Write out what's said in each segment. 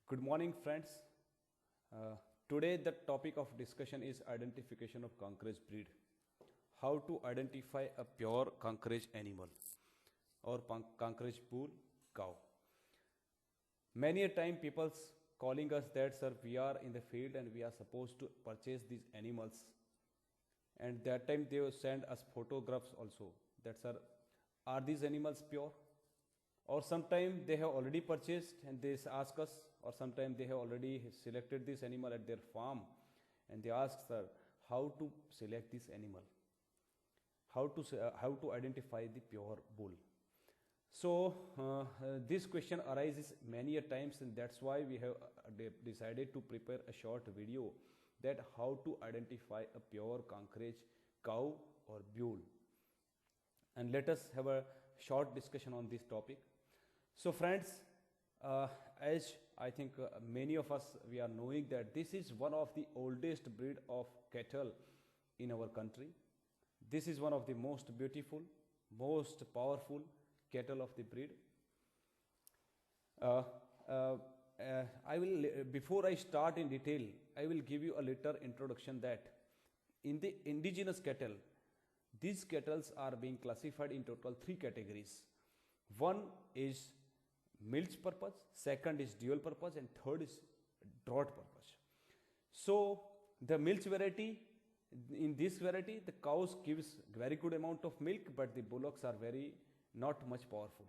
Good morning, friends. Today, the topic of discussion is identification of Kankaraj breed. How to identify a pure Kankaraj animal or Kankaraj bull cow. Many a time, people's calling us that, sir, we are in the field and we are supposed to purchase these animals. And that time they will send us photographs also. That, sir, are these animals pure? Or sometime they have already purchased and they ask us, or sometime they have already selected this animal at their farm and they ask, sir, how to select this animal, how to identify the pure bull. So this question arises many a times, and that's why we have decided to prepare a short video that how to identify a pure Kankaraj cow or bull. And let us have a short discussion on this topic. So friends, as I think many of us, we are knowing that this is one of the oldest breed of cattle in our country. This is one of the most beautiful, most powerful cattle of the breed. I will, before I start in detail, I will give you a little introduction that in the indigenous cattle, these cattle are being classified in total three categories. One is milch purpose, second is dual purpose, and third is draught purpose. So the milch variety, in this variety, the cows gives very good amount of milk, but the bullocks are very not much powerful.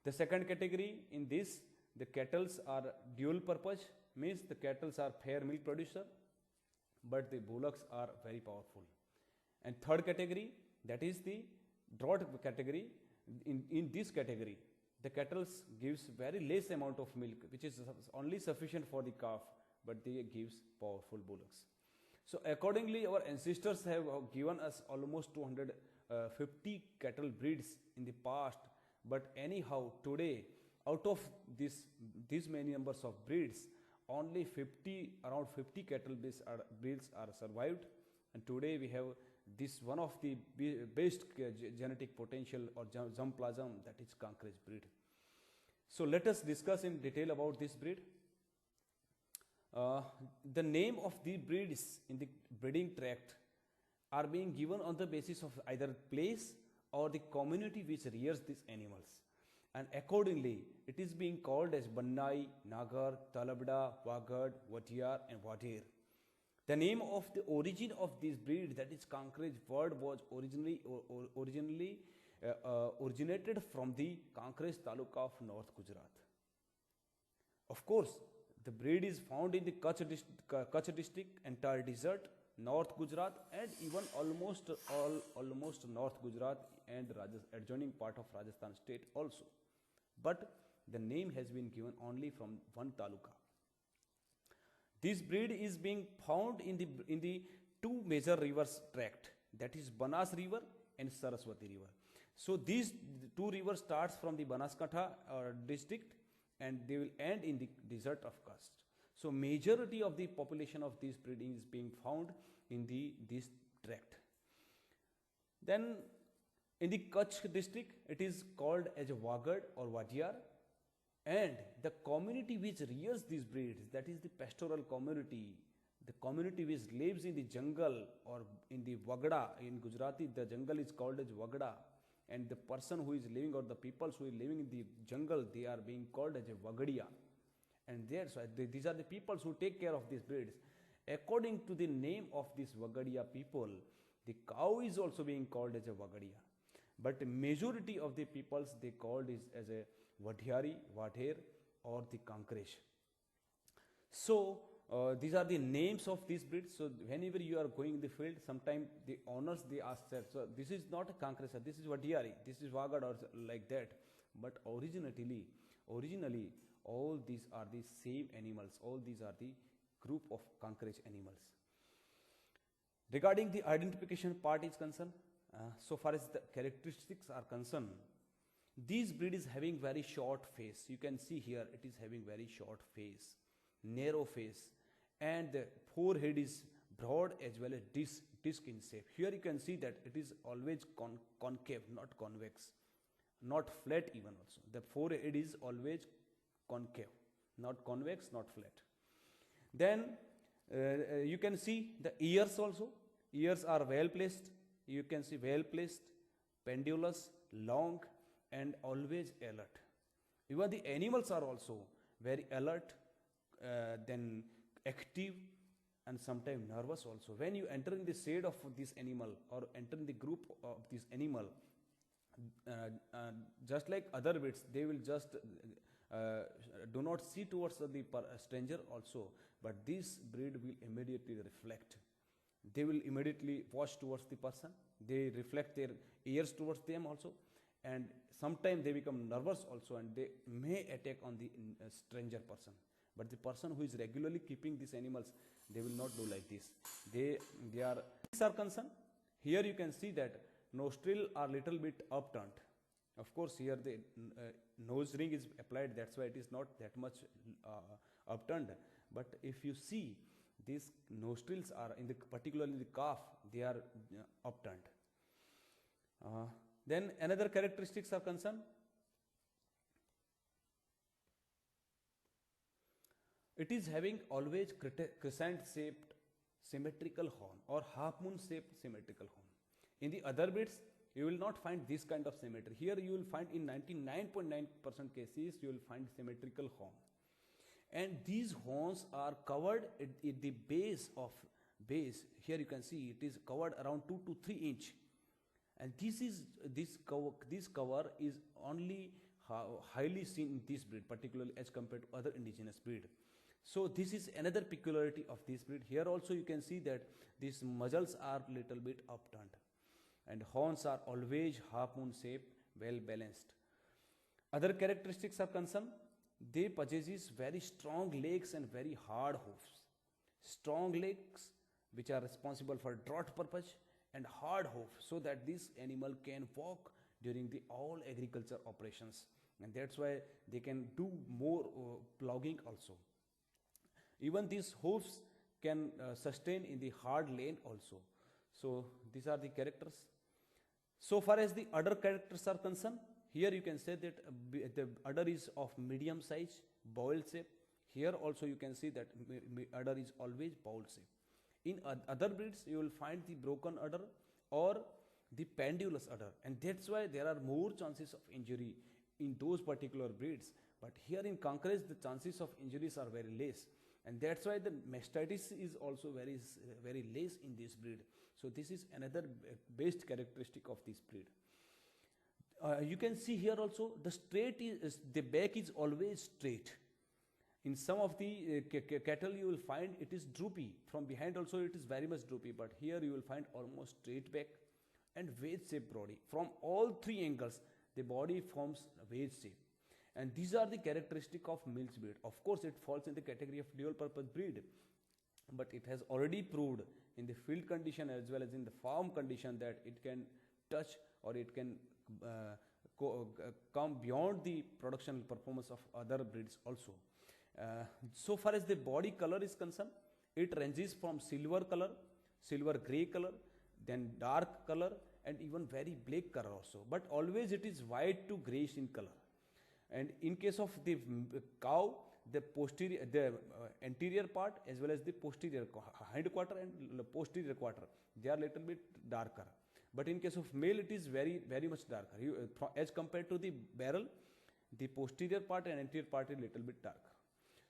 The second category, in this, the cattles are dual purpose, means the cattles are fair milk producer, but the bullocks are very powerful. And third category, that is the draught category. In this category, the cattle gives very less amount of milk, which is only sufficient for the calf, but they gives powerful bullocks. So accordingly, our ancestors have given us almost 250 cattle breeds in the past. But anyhow, today, out of these many numbers of breeds, only around 50 cattle breeds are survived. And today we have this one of the best genetic potential or germplasm, that is Kankaraj breed. So let us discuss in detail about this breed. The name of the breeds in the breeding tract are being given on the basis of either place or the community which rears these animals. And accordingly, it is being called as Bannai, Nagar, Talabda, Wagad, Vatiyar and Wadher. The name of the origin of this breed, that is Kankaraj word, was originally originated from the Kankaraj Taluka of North Gujarat. Of course, the breed is found in the Kutch district, entire desert, North Gujarat, and even almost North Gujarat and adjoining part of Rajasthan state also. But the name has been given only from one taluka. This breed is being found in the two major rivers tract, that is Banas river and Saraswati river. So these two rivers starts from the Banaskantha district and they will end in the desert of Kutch. So majority of the population of this breeding is being found in this tract. Then in the Kutch district, it is called as Wagad or Wadiyar. And the community which rears these breeds, that is the pastoral community, the community which lives in the jungle or in the Wagda, in Gujarati, the jungle is called as Wagda. And the person who is living or the people who is living in the jungle, they are being called as a Wagadia. And these are the people who take care of these breeds. According to the name of these Wagadia people, the cow is also being called as a Wagadia. But the majority of the peoples, they called it as a Wadhyari, Wadher or the Kankaraj. So these are the names of these breeds. So whenever you are going in the field, sometimes the owners, they ask, sir, so this is not a Kankaraj, this is Wadhyari, this is Wagad or like that. But originally, all these are the same animals. All these are the group of Kankaraj animals. Regarding the identification part is concerned, so far as the characteristics are concerned, this breed is having very short face. You can see here it is having very short face, narrow face, and the forehead is broad as well as disc in shape. Here you can see that it is always concave, not convex, not flat even also. The forehead is always concave, not convex, not flat. Then you can see the ears also. Ears are well placed. You can see well placed, pendulous, long, and always alert. Even the animals are also very alert, then active, and sometimes nervous also. When you enter in the shade of this animal or enter in the group of this animal, uh, uh, just like other birds, they will just do not see towards the stranger also, but this breed will immediately reflect. They will immediately watch towards the person. They reflect their ears towards them also, and sometimes they become nervous also, and they may attack on the stranger person. But the person who is regularly keeping these animals, they will not do like this. They are concerned. Here you can see that nostril are little bit upturned. Of course, here the nose ring is applied. That's why it is not that much upturned. But if you see, these nostrils are in the particularly the calf, they are upturned. Then another characteristics are concerned. It is having always crescent shaped symmetrical horn or half moon shaped symmetrical horn. In the other breeds, you will not find this kind of symmetry. Here you will find in 99.9% cases, you will find symmetrical horn. And these horns are covered at the base of base. Here you can see it is covered around 2 to 3 inch. And this cover is only highly seen in this breed, particularly as compared to other indigenous breed. So this is another peculiarity of this breed. Here also you can see that these muzzles are little bit upturned, and horns are always half moon shaped, well balanced. Other characteristics are concerned. They possesses very strong legs and very hard hoofs. Strong legs which are responsible for draught purpose, and hard hoof so that this animal can walk during the all agriculture operations, and that's why they can do more ploughing also. Even these hoofs can sustain in the hard land also. So these are the characters. So far as the udder characters are concerned, here you can say that the udder is of medium size, bowl shape. Here also you can see that udder is always bowl shape. In other breeds, you will find the broken udder or the pendulous udder, and that's why there are more chances of injury in those particular breeds. But here in Cankarage, the chances of injuries are very less, and that's why the mastitis is also very less in this breed. So this is another best characteristic of this breed. You can see here also the back is always straight. In some of the cattle you will find it is droopy. From behind also it is very much droopy, but here you will find almost straight back and wedge shaped body. From all three angles the body forms a wedge shape. And these are the characteristic of Milch breed. Of course it falls in the category of dual purpose breed, but it has already proved in the field condition as well as in the farm condition that it can touch or it can come beyond the production performance of other breeds also. So far as the body color is concerned, it ranges from silver color, silver grey color, then dark color, and even very black color also. But always it is white to greyish in color. And in case of the cow, the anterior part as well as the posterior hind quarter and posterior quarter, they are little bit darker. But in case of male, it is very much darker. As compared to the barrel, the posterior part and anterior part is little bit darker.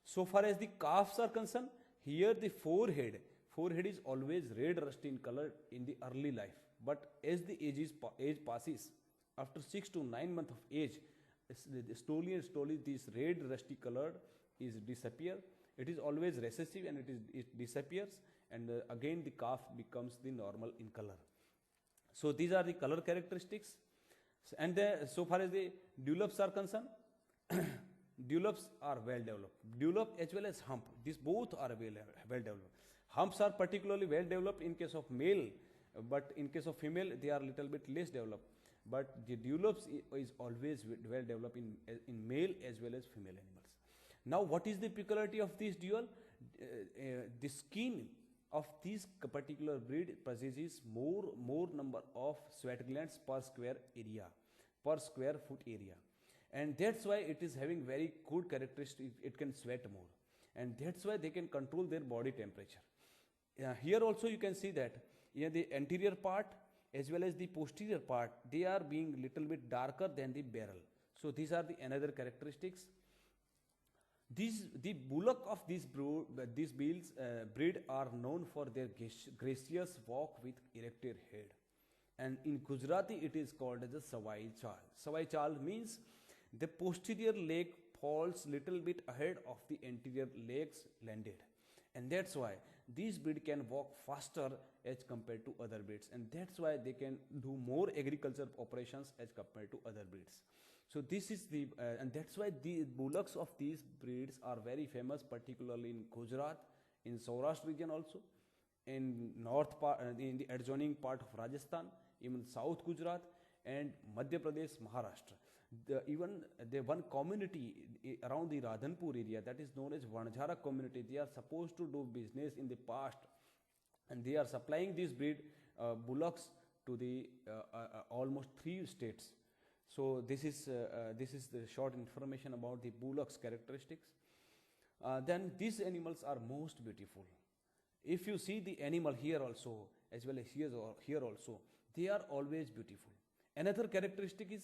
So far as the calves are concerned, here the forehead is always red rusty in color in the early life. But as the age passes, after 6 to 9 months of age, slowly this red rusty color is disappear. It is always recessive and it disappears, and again the calf becomes the normal in color. So these are the color characteristics. And so far as the dewlaps are concerned, dewlaps are well developed. Dewlap as well as hump, these both are well developed. Humps are particularly well developed in case of male, but in case of female they are little bit less developed. But the dewlaps is always well developed in male as well as female animals. Now what is the peculiarity of this dual? The skin of this particular breed possesses more number of sweat glands per square area, per square foot area. and that's why it is having very good characteristic. It can sweat more, and that's why they can control their body temperature. Here also you can see that the anterior part as well as the posterior part, they are being little bit darker than the barrel. So these are the another characteristics. The bullock of these breed are known for their gracious walk with erected head, and in Gujarati it is called as a Savai Chal. Savai Chal means the posterior leg falls little bit ahead of the anterior legs landed, and that's why these breed can walk faster as compared to other breeds, and that's why they can do more agriculture operations as compared to other breeds. So this is the and that's why the bullocks of these breeds are very famous, particularly in Gujarat, in Saurashtra region also, in north part, in the adjoining part of Rajasthan, even South Gujarat and Madhya Pradesh, Maharashtra. Even the one community around the Radhanpur area, that is known as Vanjhara community, they are supposed to do business in the past, and they are supplying this breed bullocks to the almost 3 states. So this is the short information about the bullocks characteristics. Then these animals are most beautiful. If you see the animal here also as well as here also, they are always beautiful. Another characteristic is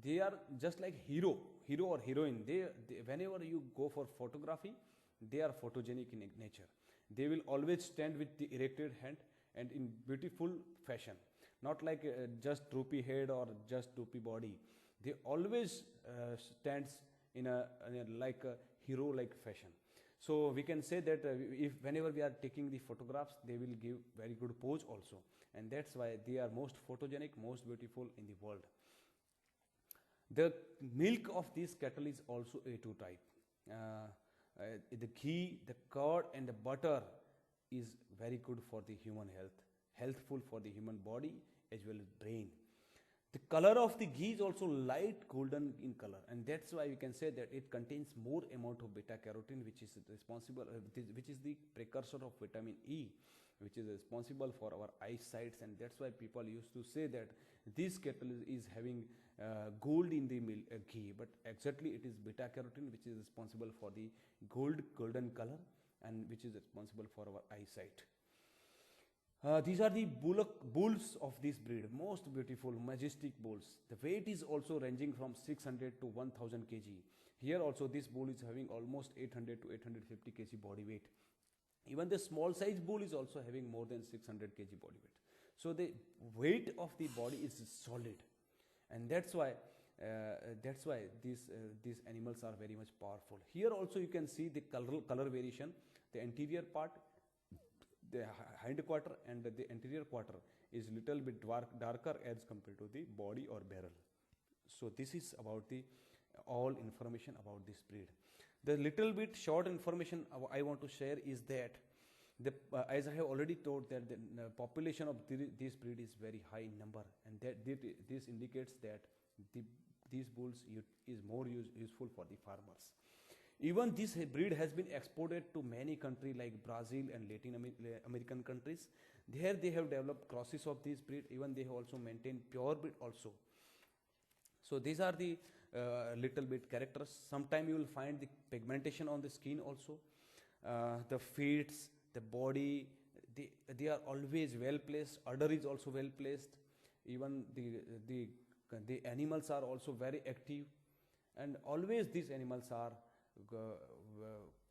they are just like hero or heroine. They whenever you go for photography, they are photogenic in nature. They will always stand with the erected hand and in beautiful fashion, not like just droopy head or just droopy body. They always stands in a like a hero like fashion. So we can say that if whenever we are taking the photographs, they will give very good pose also, and that's why they are most photogenic, most beautiful in the world. The milk of this cattle is also A2 type. The ghee, the curd and the butter is very good for the human health, healthful for the human body as well as brain. The color of the ghee is also light golden in color, and that's why we can say that it contains more amount of beta carotene, which is responsible, which is the precursor of vitamin E, which is responsible for our eyesights, and that's why people used to say that this cattle is having gold in the ghee, but exactly it is beta carotene which is responsible for the golden color and which is responsible for our eyesight. These are the bulls of this breed, most beautiful, majestic bulls. The weight is also ranging from 600 to 1000 kg. Here also this bull is having almost 800 to 850 kg body weight. Even the small size bull is also having more than 600 kg body weight. So the weight of the body is solid, and that's why these animals are very much powerful. Here also you can see the color variation. The anterior part, the hind quarter and the anterior quarter is little bit darker as compared to the body or barrel. So this is about the all information about this breed. The little bit short information I want to share is that as I have already told that the population of this breed is very high in number, and that this indicates that these bulls is more useful for the farmers. Even this breed has been exported to many countries like Brazil and Latin American countries. There they have developed crosses of this breed. Even they have also maintained pure breed also. So these are the little bit characters. Sometime you will find the pigmentation on the skin also. The feet, the body, they are always well placed. Udder is also well placed. Even the animals are also very active, and always these animals are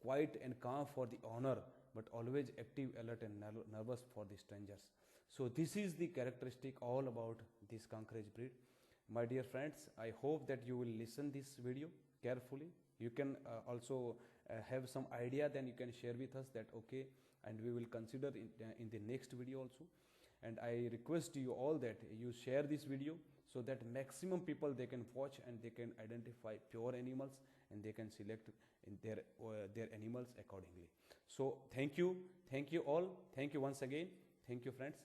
quiet and calm for the owner, but always active, alert and nervous for the strangers. So this is the characteristic all about this Kankrej breed. My dear friends, I hope that you will listen this video carefully. You can also have some idea, then you can share with us that okay, and we will consider in the next video also. And I request you all that you share this video so that maximum people they can watch and they can identify pure animals, and they can select in their animals accordingly. So thank you all, thank you once again, thank you friends.